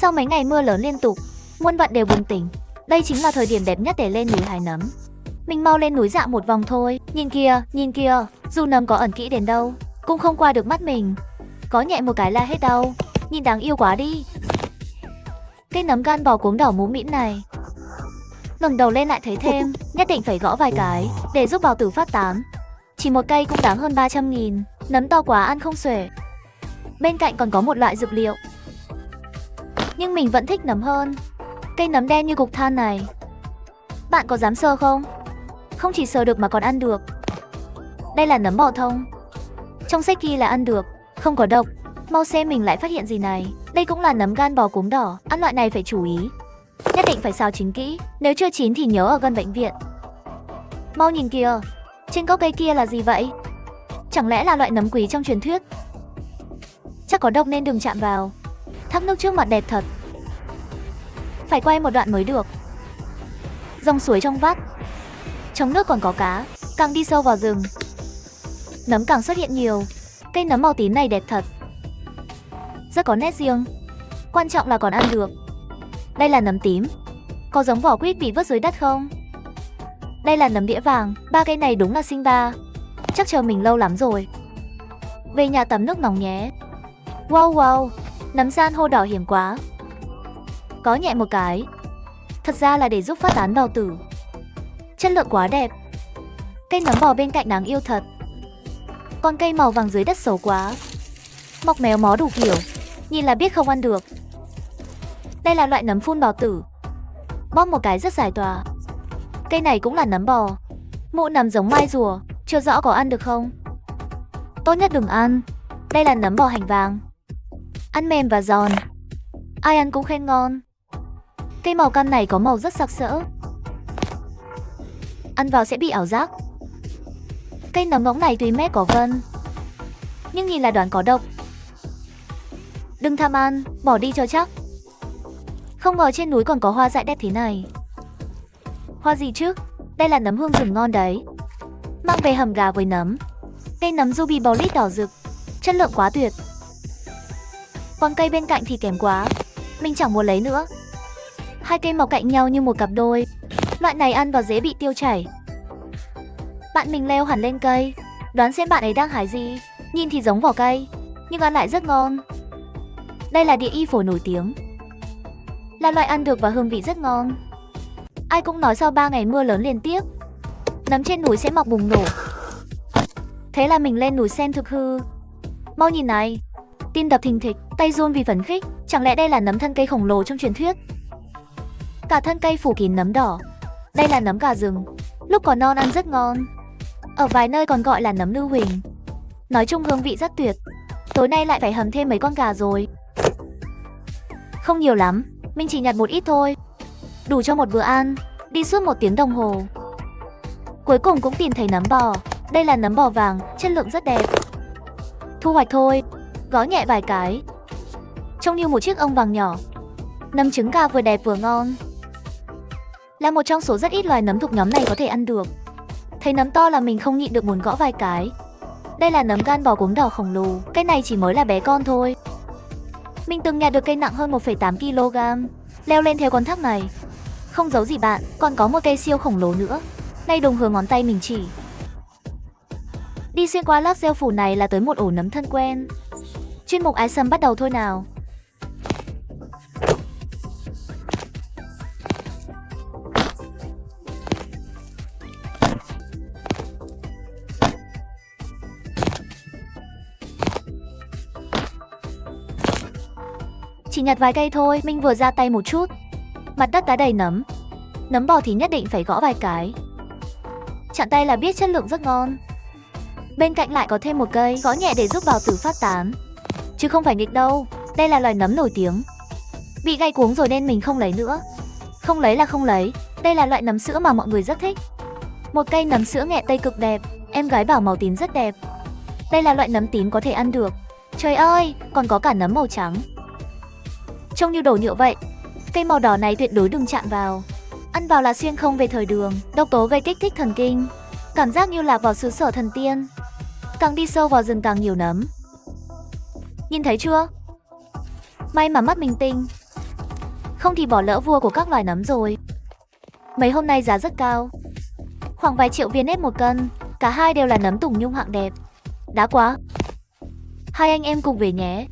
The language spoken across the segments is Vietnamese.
Sau mấy ngày mưa lớn liên tục, muôn vận đều bừng tỉnh. Đây chính là thời điểm đẹp nhất để lên núi hái nấm. Mình mau lên núi dạo một vòng thôi. Nhìn kìa, dù nấm có ẩn kỹ đến đâu, cũng không qua được mắt mình. Có nhẹ một cái là hết đâu. Nhìn đáng yêu quá đi. Cây nấm gan bò cuống đỏ mú mĩm này. Ngẩng đầu lên lại thấy thêm, nhất định phải gõ vài cái để giúp bào tử phát tán. Chỉ một cây cũng đáng hơn 300.000, nấm to quá ăn không xuể. Bên cạnh còn có một loại dược liệu, nhưng mình vẫn thích nấm hơn. Cây nấm đen như cục than này. Bạn có dám sờ không? Không chỉ sờ được mà còn ăn được. Đây là nấm bò thông. Trong sách ghi là ăn được, không có độc. Mau xem mình lại phát hiện gì này. Đây cũng là nấm gan bò cuống đỏ. Ăn loại này phải chú ý, nhất định phải xào chín kỹ. Nếu chưa chín thì nhớ ở gần bệnh viện. Mau nhìn kìa, trên gốc cây kia là gì vậy? Chẳng lẽ là loại nấm quý trong truyền thuyết? Chắc có độc nên đừng chạm vào. Thác nước trước mặt đẹp thật. Phải quay một đoạn mới được. Dòng suối trong vắt, trong nước còn có cá. Càng đi sâu vào rừng, nấm càng xuất hiện nhiều. Cây nấm màu tím này đẹp thật, rất có nét riêng. Quan trọng là còn ăn được. Đây là nấm tím. Có giống vỏ quýt bị vứt dưới đất không? Đây là nấm đĩa vàng. Ba cây này đúng là sinh ba. Chắc chờ mình lâu lắm rồi. Về nhà tắm nước nóng nhé. Wow, nấm san hô đỏ hiếm quá. Có nhẹ một cái. Thật ra là để giúp phát tán bào tử. Chất lượng quá đẹp. Cây nấm bò bên cạnh đáng yêu thật. Còn cây màu vàng dưới đất xấu quá, mọc méo mó đủ kiểu, nhìn là biết không ăn được. Đây là loại nấm phun bào tử. Bóp một cái rất giải tỏa. Cây này cũng là nấm bò. Mụ nấm giống mai rùa, chưa rõ có ăn được không. Tốt nhất đừng ăn. Đây là nấm bò hành vàng. Ăn mềm và giòn, ai ăn cũng khen ngon. Cây màu cam này có màu rất sặc sỡ, ăn vào sẽ bị ảo giác. Cây nấm ngỗng này tuy mép có vân, nhưng nhìn là đoán có độc. Đừng tham ăn, bỏ đi cho chắc. Không ngờ trên núi còn có hoa dại đẹp thế này. Hoa gì chứ? Đây là nấm hương rừng ngon đấy. Mang về hầm gà với nấm. Cây nấm ruby bolit đỏ rực, chất lượng quá tuyệt. Còn cây bên cạnh thì kém quá, mình chẳng muốn lấy nữa. Hai cây mọc cạnh nhau như một cặp đôi. Loại này ăn vào dễ bị tiêu chảy. Bạn mình leo hẳn lên cây. Đoán xem bạn ấy đang hái gì. Nhìn thì giống vỏ cây, nhưng ăn lại rất ngon. Đây là địa y phổi nổi tiếng, là loại ăn được và hương vị rất ngon. Ai cũng nói sau 3 ngày mưa lớn liên tiếp, nấm trên núi sẽ mọc bùng nổ. Thế là mình lên núi xem thực hư. Mau nhìn này, tim đập thình thịch, tay run vì phấn khích. Chẳng lẽ đây là nấm thân cây khổng lồ trong truyền thuyết? Cả thân cây phủ kín nấm đỏ. Đây là nấm gà rừng, lúc còn non ăn rất ngon. Ở vài nơi còn gọi là nấm lưu huỳnh. Nói chung hương vị rất tuyệt. Tối nay lại phải hầm thêm mấy con gà rồi. Không nhiều lắm, mình chỉ nhặt một ít thôi, đủ cho một bữa ăn. Đi suốt 1 tiếng đồng hồ, cuối cùng cũng tìm thấy nấm bò. Đây là nấm bò vàng, chất lượng rất đẹp. Thu hoạch thôi, gõ nhẹ vài cái, trông như một chiếc ông vàng nhỏ. Nấm trứng gà vừa đẹp vừa ngon, là một trong số rất ít loài nấm thuộc nhóm này có thể ăn được. Thấy nấm to là mình không nhịn được muốn gõ vài cái. Đây là nấm gan bò cuống đỏ khổng lồ. Cây này chỉ mới là bé con thôi. Mình từng nhặt được cây nặng hơn 1,8 kg. Leo lên theo con thác này. Không giấu gì bạn, còn có một cây siêu khổng lồ nữa. Nay đồng hướng ngón tay mình chỉ. Đi xuyên qua lớp rêu phủ này là tới một ổ nấm thân quen. Chuyên mục ái sâm bắt đầu thôi nào. Chỉ nhặt vài cây thôi, mình vừa ra tay một chút, mặt đất đã đầy nấm. Nấm bò thì nhất định phải gõ vài cái, chạm tay là biết chất lượng rất ngon. Bên cạnh lại có thêm một cây, gõ nhẹ để giúp bào tử phát tán, chứ không phải nghịch đâu. Đây là loài nấm nổi tiếng. Bị gai cuống rồi nên mình không lấy nữa. Không lấy là không lấy. Đây là loại nấm sữa mà mọi người rất thích. Một cây nấm sữa nghệ tây cực đẹp. Em gái bảo màu tím rất đẹp. Đây là loại nấm tím có thể ăn được. Trời ơi, còn có cả nấm màu trắng, trông như đồ nhựa vậy. Cây màu đỏ này tuyệt đối đừng chạm vào. Ăn vào là xuyên không về thời đường. Độc tố gây kích thích thần kinh, cảm giác như lạc vào xứ sở thần tiên. Càng đi sâu vào rừng càng nhiều nấm. Nhìn thấy chưa? May mà mắt mình tinh. không thì bỏ lỡ vua của các loài nấm rồi. Mấy hôm nay giá rất cao, khoảng vài triệu viên ép một cân. Cả hai đều là nấm tùng nhung hạng đẹp. Đã quá. Hai anh em cùng về nhé.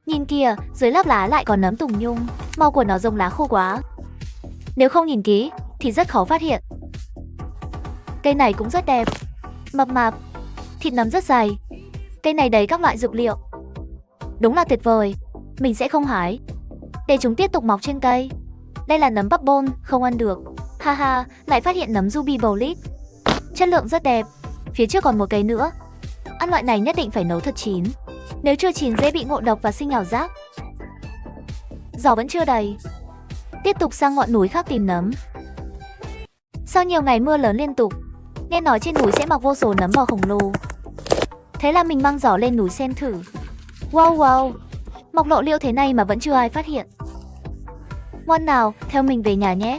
Nhìn kìa, dưới lớp lá lại còn nấm tùng nhung. Màu của nó giống lá khô quá. Nếu không nhìn kỹ thì rất khó phát hiện. Cây này cũng rất đẹp, mập mạp, thịt nấm rất dày. Cây này đầy các loại dược liệu. Đúng là tuyệt vời. Mình sẽ không hái, để chúng tiếp tục mọc trên cây. Đây là nấm bubble, không ăn được. Haha, lại phát hiện nấm ruby bullet. Chất lượng rất đẹp. Phía trước còn một cây nữa. Ăn loại này nhất định phải nấu thật chín. Nếu chưa chín dễ bị ngộ độc và sinh ảo giác. Giỏ vẫn chưa đầy. Tiếp tục sang ngọn núi khác tìm nấm. Sau nhiều ngày mưa lớn liên tục, nghe nói trên núi sẽ mọc vô số nấm bò khổng lồ. Thế là mình mang giỏ lên núi xem thử. Wow wow, mọc lộ liễu thế này mà vẫn chưa ai phát hiện. Ngoan nào, theo mình về nhà nhé.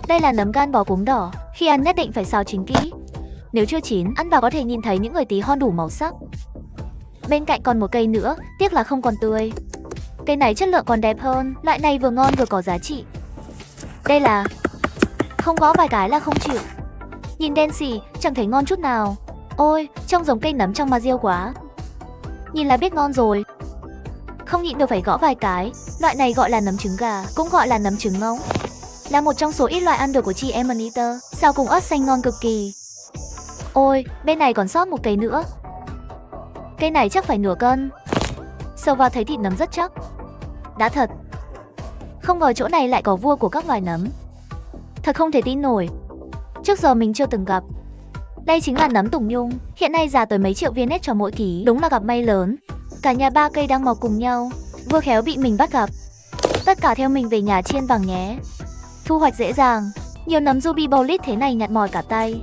Đây là nấm gan bò cuống đỏ. Khi ăn nhất định phải xào chín kỹ. Nếu chưa chín, ăn vào có thể nhìn thấy những người tí hon đủ màu sắc. Bên cạnh còn một cây nữa, tiếc là không còn tươi. Cây này chất lượng còn đẹp hơn, loại này vừa ngon vừa có giá trị. Đây là... Không gõ vài cái là không chịu. Nhìn đen xì, chẳng thấy ngon chút nào. Ôi, trông giống cây nấm trong ma quá. Nhìn là biết ngon rồi. Không nhịn được phải gõ vài cái. Loại này gọi là nấm trứng gà, cũng gọi là nấm trứng ngỗng. Là một trong số ít loại ăn được của chị em Anita. Xào cùng ớt xanh ngon cực kỳ. Ôi, bên này còn sót một cây nữa. Cây này chắc phải nửa cân. Sờ vào thấy thịt nấm rất chắc. Đã thật. Không ngờ chỗ này lại có vua của các loài nấm. Thật không thể tin nổi. Trước giờ mình chưa từng gặp. Đây chính là nấm tùng nhung. Hiện nay giá tới mấy triệu viên nét cho mỗi ký. Đúng là gặp may lớn. Cả nhà ba cây đang mọc cùng nhau. Vừa khéo bị mình bắt gặp. Tất cả theo mình về nhà chiên vàng nhé. Thu hoạch dễ dàng. Nhiều nấm ruby bullet thế này nhặt mỏi cả tay.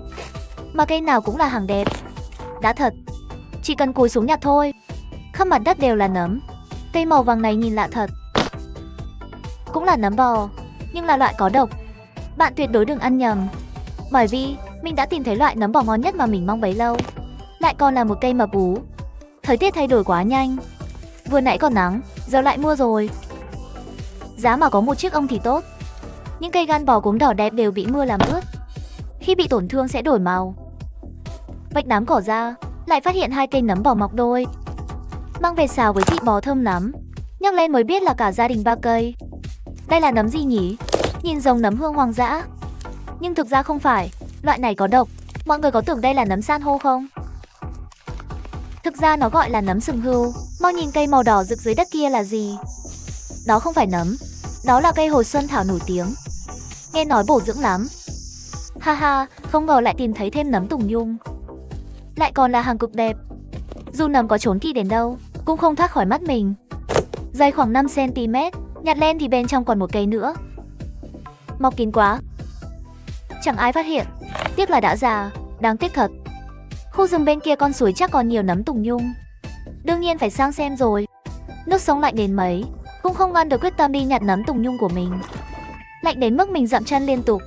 Mà cây nào cũng là hàng đẹp. Đã thật. Chỉ cần cúi xuống nhặt thôi. Khắp mặt đất đều là nấm. Cây màu vàng này nhìn lạ thật. Cũng là nấm bò, nhưng là loại có độc. Bạn tuyệt đối đừng ăn nhầm. Bởi vì mình đã tìm thấy loại nấm bò ngon nhất mà mình mong bấy lâu. Lại còn là một cây mập ú. Thời tiết thay đổi quá nhanh. Vừa nãy còn nắng, giờ lại mưa rồi. Giá mà có một chiếc ong thì tốt. Những cây gan bò cuống đỏ đẹp đều bị mưa làm ướt. Khi bị tổn thương sẽ đổi màu. Vạch đám cỏ ra, lại phát hiện hai cây nấm bò mọc đôi. Mang về xào với thịt bò thơm lắm. Nhắc lên mới biết là cả gia đình ba cây. Đây là nấm gì nhỉ? Nhìn giống nấm hương hoang dã. Nhưng thực ra không phải, loại này có độc. Mọi người có tưởng đây là nấm san hô không? Thực ra nó gọi là nấm sừng hươu. Mau nhìn cây màu đỏ rực dưới đất kia là gì? Đó không phải nấm. Đó là cây hồi xuân thảo nổi tiếng. Nghe nói bổ dưỡng lắm. Haha, không ngờ lại tìm thấy thêm nấm tùng nhung. Lại còn là hàng cực đẹp. Dù nấm có trốn kỹ đến đâu, cũng không thoát khỏi mắt mình. Dày khoảng 5 cm, nhặt lên thì bên trong còn một cây nữa. Mọc kín quá. Chẳng ai phát hiện. Tiếc là đã già, đáng tiếc thật. Khu rừng bên kia con suối chắc còn nhiều nấm tùng nhung. Đương nhiên phải sang xem rồi. Nước sông lạnh đến mấy, cũng không ngăn được quyết tâm đi nhặt nấm tùng nhung của mình. Lạnh đến mức mình dậm chân liên tục.